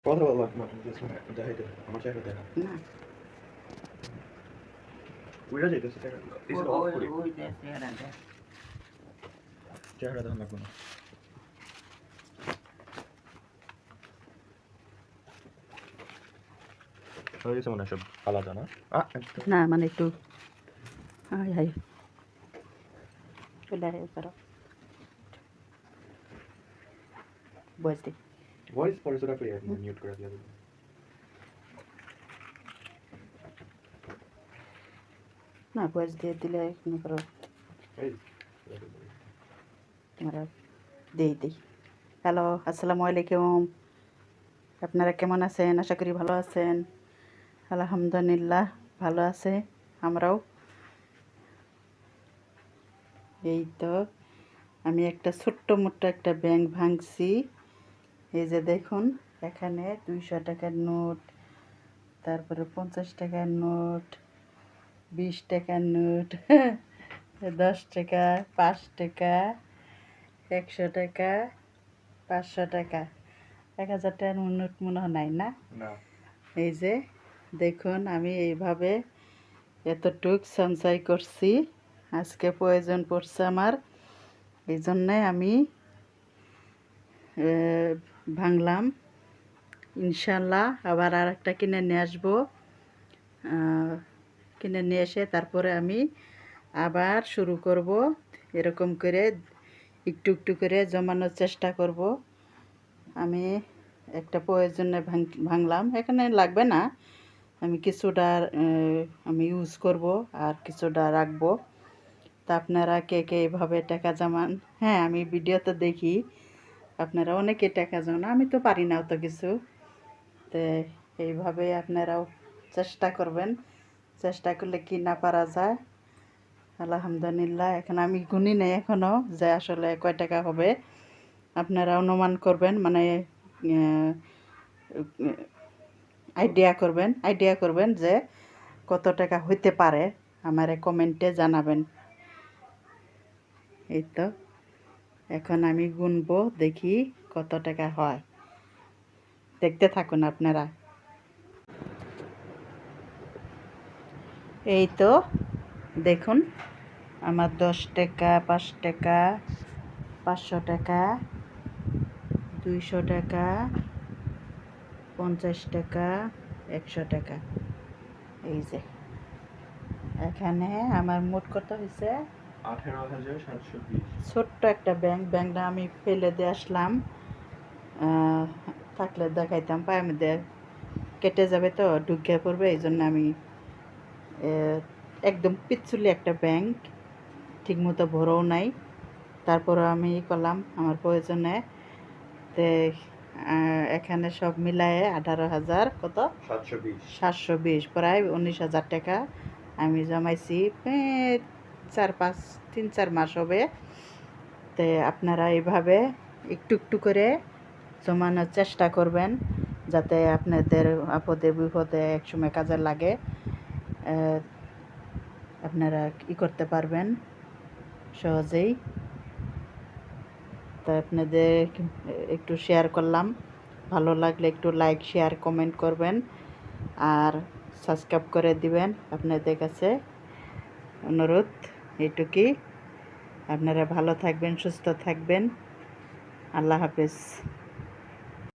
কথা বলবো তোমার দেখাইতে আমার চেহারা দেখা না উইরা যাইতেছে চেহারা অফ করি ওই দেখ চেহারাটা চেহারা দেখা লাগবে না হয়ে গেছে মনে হয় সব আলাদা না না মানে একটু হাই হাই চলে আয় করো বয়স দিই ভয়েস পরে সেটা করে মিউট করে দিয়ে দেবো না বয়স দিয়ে দিলে মনে করো এই তোমরা দিই হ্যালো আসসালামু আলাইকুম আপনারা কেমন আছেন আশা করি ভালো আছেন আলহামদুলিল্লাহ ভালো আছে আমরাও এই তো আমি একটা ছোট্ট মোট্ট একটা ব্যাংক ভাঙছি এই যে দেখুন এখানে 200 টাকার নোট তারপরে 50 টাকার নোট 20 টাকার নোট 10 টাকা 5 টাকা 100 টাকা 500 টাকা 1000 টাকার নোট মনে হয় নাই না এই যে দেখুন আমি এইভাবে এতটুক সঞ্চয় করছি আজকে প্রয়োজন পড়ছে আমার এই জন্যে আমি ভাঙলাম ইনশাল্লাহ আবার আর একটা কিনে নিয়ে আসবো কিনে নিয়ে এসে তারপরে আমি আবার শুরু করব এরকম করে একটু একটু করে জমানোর চেষ্টা করব আমি একটা প্রয়োজনে ভাঙলাম এখানে লাগবে না আমি কিছুটা আমি ইউজ করব আর কিছুটা রাখবো তা আপনারা কে কে এইভাবে টাকা জমান হ্যাঁ আমি ভিডিওতে দেখি আপনারা অনেকে টাকা জমান আমি তো পারি না অত কিছু তো এইভাবে আপনারাও চেষ্টা করবেন চেষ্টা করলে কি না পারা যায় আলহামদুলিল্লাহ এখন আমি গুনি নেই এখনও যে আসলে কয় টাকা হবে আপনারা অনুমান করবেন মানে আইডিয়া করবেন যে কত টাকা হইতে পারে আমারে কমেন্টে জানাবেন এই তো এখন আমি গুনবো দেখি কত টাকা হয় দেখতে থাকুন আপনারা এই তো দেখুন আমার 10 টাকা 5 টাকা 500 টাকা 200 টাকা 50 টাকা 100 টাকা এই যে এখানে আমার মোট কত হয়েছে 18,720 ছোট্ট একটা ব্যাংকটা আমি ফেলে দিয়ে আসলাম থাকলে দেখাইতাম পায়ে মধ্যে কেটে যাবে তো ঢুকে পড়বে এই জন্য আমি একদম পিচ্ছুলি একটা ব্যাংক ঠিকমতো ভরেও নাই তারপরও আমি করলাম আমার প্রয়োজনে তো এখানে সব মিলায়ে 18,000 কত 720 প্রায় 19,000 টাকা আমি জমাইছি 3-4 মাস হবে তো আপনারা এইভাবে একটু একটু করে জমানোর চেষ্টা করবেন যাতে আপনাদের আপদে বিপদে একসময় কাজে লাগে আপনারা করতে পারবেন সহজেই তো আপনাদের একটু শেয়ার করলাম ভালো লাগলে একটু লাইক শেয়ার কমেন্ট করবেন আর সাবস্ক্রাইব করে দিবেন আপনাদের কাছে অনুরোধ এইটুকুই আপনারা ভালো থাকবেন সুস্থ থাকবেন আল্লাহ হাফেজ